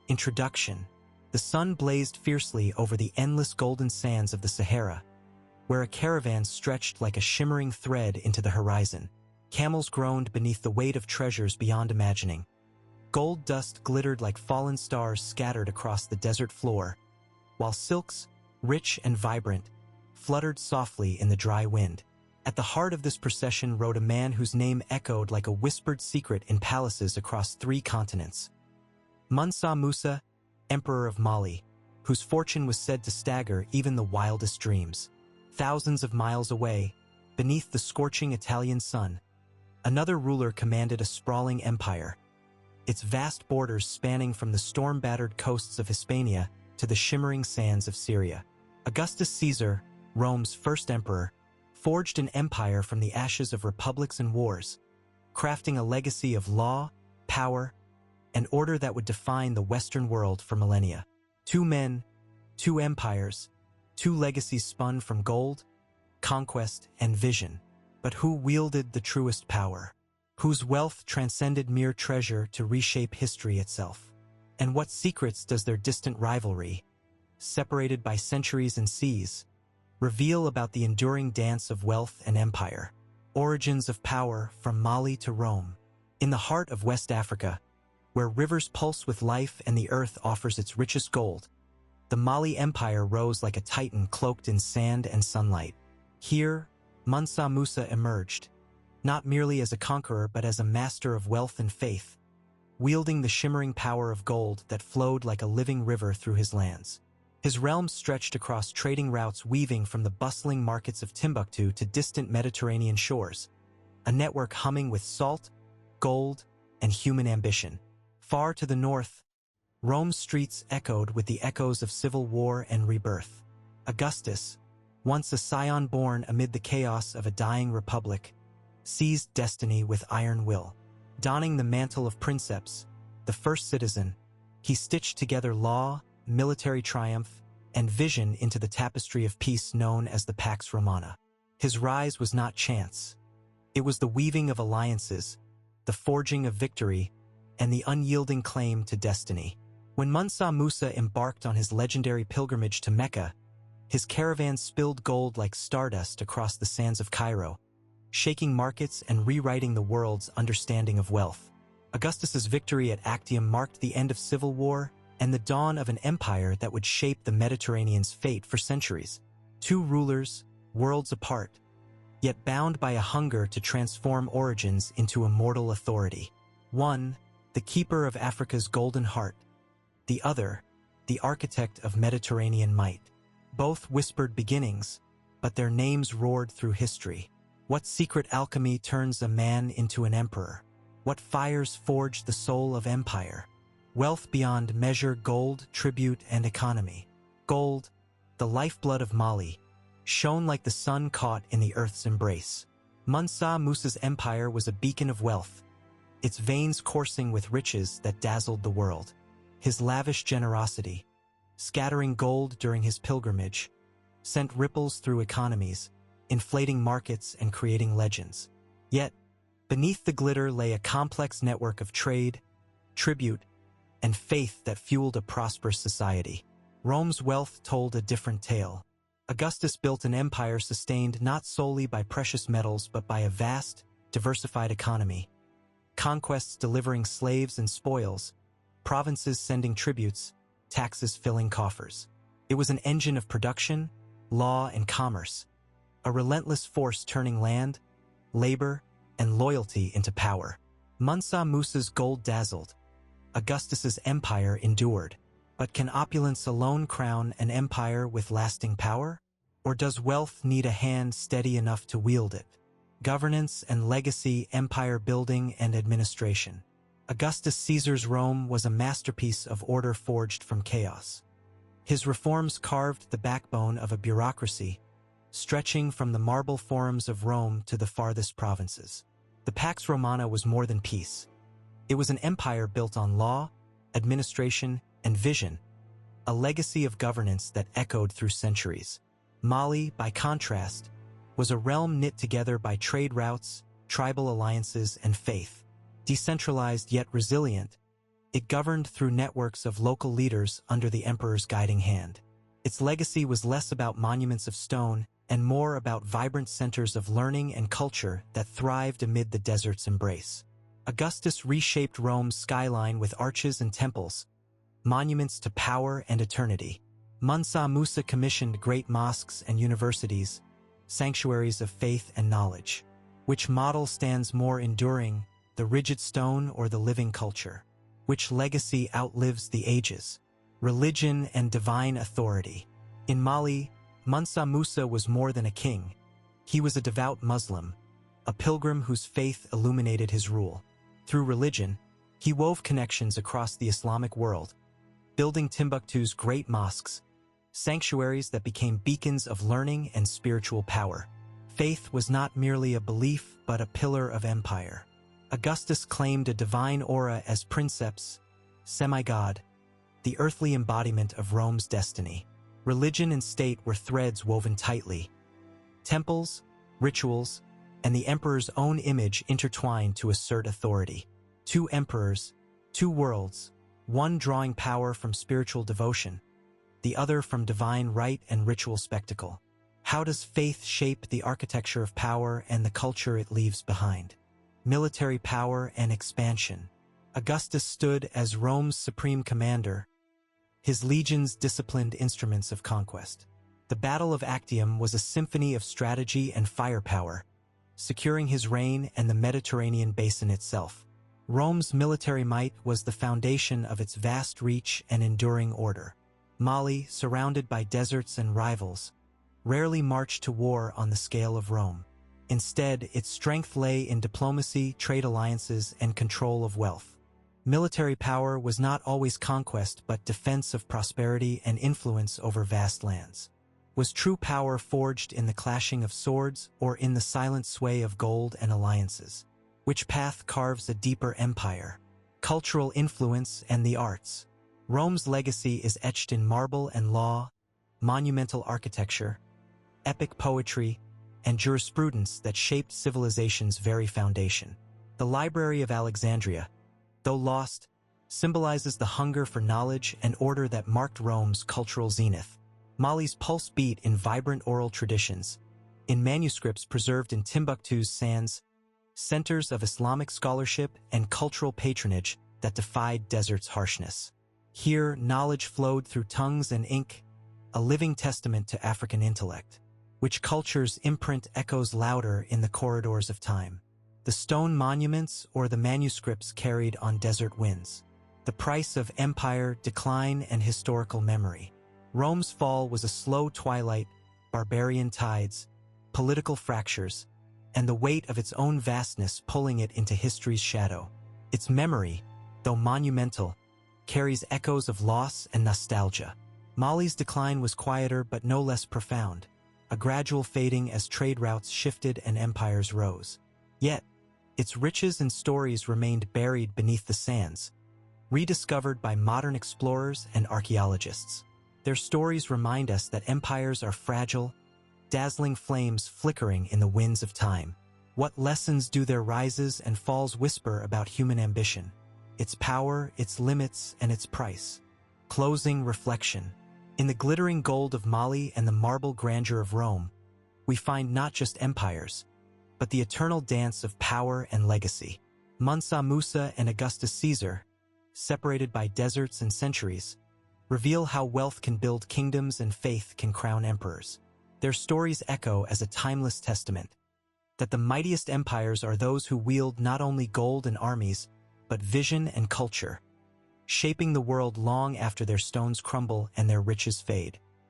Introduction. The sun blazed fiercely over the endless golden sands of the Sahara, where a caravan stretched like a shimmering thread into the horizon. Camels groaned beneath the weight of treasures beyond imagining. Gold dust glittered like fallen stars scattered across the desert floor, while silks, rich and vibrant, fluttered softly in the dry wind. At the heart of this procession rode a man whose name echoed like a whispered secret in palaces across 3 continents. Mansa Musa, Emperor of Mali, whose fortune was said to stagger even the wildest dreams. Thousands of miles away, beneath the scorching Italian sun, another ruler commanded a sprawling empire, its vast borders spanning from the storm-battered coasts of Hispania to the shimmering sands of Syria. Augustus Caesar, Rome's first emperor, forged an empire from the ashes of republics and wars, crafting a legacy of law, power, and order that would define the Western world for millennia. 2 men, 2 empires, 2 legacies spun from gold, conquest, and vision. But who wielded the truest power? Whose wealth transcended mere treasure to reshape history itself? And what secrets does their distant rivalry, separated by centuries and seas, reveal about the enduring dance of wealth and empire? Origins of power from Mali to Rome. In the heart of West Africa, where rivers pulse with life and the earth offers its richest gold, the Mali Empire rose like a titan cloaked in sand and sunlight. Here, Mansa Musa emerged, not merely as a conqueror but as a master of wealth and faith, wielding the shimmering power of gold that flowed like a living river through his lands. His realm stretched across trading routes weaving from the bustling markets of Timbuktu to distant Mediterranean shores, a network humming with salt, gold, and human ambition. Far to the north, Rome's streets echoed with the echoes of civil war and rebirth. Augustus, once a scion born amid the chaos of a dying republic, seized destiny with iron will. Donning the mantle of princeps, the first citizen, he stitched together law, military triumph, and vision into the tapestry of peace known as the Pax Romana. His rise was not chance. It was the weaving of alliances, the forging of victory, and the unyielding claim to destiny. When Mansa Musa embarked on his legendary pilgrimage to Mecca, his caravan spilled gold like stardust across the sands of Cairo, shaking markets and rewriting the world's understanding of wealth. Augustus's victory at Actium marked the end of civil war and the dawn of an empire that would shape the Mediterranean's fate for centuries. 2 rulers, worlds apart, yet bound by a hunger to transform origins into immortal authority. One, the keeper of Africa's golden heart; the other, the architect of Mediterranean might. Both whispered beginnings, but their names roared through history. What secret alchemy turns a man into an emperor? What fires forge the soul of empire? Wealth beyond measure, gold, tribute, and economy. Gold, the lifeblood of Mali, shone like the sun caught in the earth's embrace. Mansa Musa's empire was a beacon of wealth, its veins coursing with riches that dazzled the world. His lavish generosity, scattering gold during his pilgrimage, sent ripples through economies, inflating markets and creating legends. Yet, beneath the glitter lay a complex network of trade, tribute, and faith that fueled a prosperous society. Rome's wealth told a different tale. Augustus built an empire sustained not solely by precious metals but by a vast, diversified economy. Conquests delivering slaves and spoils, provinces sending tributes, taxes filling coffers. It was an engine of production, law, and commerce, a relentless force turning land, labor, and loyalty into power. Mansa Musa's gold dazzled. Augustus's empire endured. But can opulence alone crown an empire with lasting power? Or does wealth need a hand steady enough to wield it? Governance and legacy, empire building and administration. Augustus Caesar's Rome was a masterpiece of order forged from chaos. His reforms carved the backbone of a bureaucracy, stretching from the marble forums of Rome to the farthest provinces. The Pax Romana was more than peace. It was an empire built on law, administration, and vision, a legacy of governance that echoed through centuries. Mali, by contrast, was a realm knit together by trade routes, tribal alliances, and faith. Decentralized yet resilient, It governed through networks of local leaders under the emperor's guiding hand. Its legacy was less about monuments of stone and more about vibrant centers of learning and culture that thrived amid the desert's embrace. Augustus reshaped Rome's skyline with arches and temples, monuments to power and eternity. Mansa Musa commissioned great mosques and universities, sanctuaries of faith and knowledge. Which model stands more enduring, the rigid stone or the living culture? Which legacy outlives the ages? Religion and divine authority. In Mali, Mansa Musa was more than a king. He was a devout Muslim, a pilgrim whose faith illuminated his rule. Through religion, he wove connections across the Islamic world, building Timbuktu's great mosques, sanctuaries that became beacons of learning and spiritual power. Faith was not merely a belief but a pillar of empire. Augustus claimed a divine aura as princeps, semi-god, the earthly embodiment of Rome's destiny. Religion and state were threads woven tightly. Temples, rituals, and the emperor's own image intertwined to assert authority. Two emperors, two worlds, one drawing power from spiritual devotion, the other from divine rite and ritual spectacle. How does faith shape the architecture of power and the culture it leaves behind? Military power and expansion. Augustus stood as Rome's supreme commander, his legions disciplined instruments of conquest. The Battle of Actium was a symphony of strategy and firepower, securing his reign and the Mediterranean basin itself. Rome's military might was the foundation of its vast reach and enduring order. Mali, surrounded by deserts and rivals, rarely marched to war on the scale of Rome. Instead, its strength lay in diplomacy, trade alliances, and control of wealth. Military power was not always conquest but defense of prosperity and influence over vast lands. Was true power forged in the clashing of swords or in the silent sway of gold and alliances? Which path carves a deeper empire? Cultural influence and the arts. Rome's legacy is etched in marble and law, monumental architecture, epic poetry, and jurisprudence that shaped civilization's very foundation. The Library of Alexandria, though lost, symbolizes the hunger for knowledge and order that marked Rome's cultural zenith. Mali's pulse beat in vibrant oral traditions, in manuscripts preserved in Timbuktu's sands, centers of Islamic scholarship and cultural patronage that defied desert's harshness. Here, knowledge flowed through tongues and ink, a living testament to African intellect. Which culture's imprint echoes louder in the corridors of time? The stone monuments or the manuscripts carried on desert winds? The price of empire, decline, and historical memory. Rome's fall was a slow twilight, barbarian tides, political fractures, and the weight of its own vastness pulling it into history's shadow. Its memory, though monumental, carries echoes of loss and nostalgia. Mali's decline was quieter but no less profound, a gradual fading as trade routes shifted and empires rose. Yet, its riches and stories remained buried beneath the sands, rediscovered by modern explorers and archaeologists. Their stories remind us that empires are fragile, dazzling flames flickering in the winds of time. What lessons do their rises and falls whisper about human ambition? Its power, its limits, and its price. Closing reflection. In the glittering gold of Mali and the marble grandeur of Rome, we find not just empires, but the eternal dance of power and legacy. Mansa Musa and Augustus Caesar, separated by deserts and centuries, reveal how wealth can build kingdoms and faith can crown emperors. Their stories echo as a timeless testament that the mightiest empires are those who wield not only gold and armies, but vision and culture, shaping the world long after their stones crumble and their riches fade.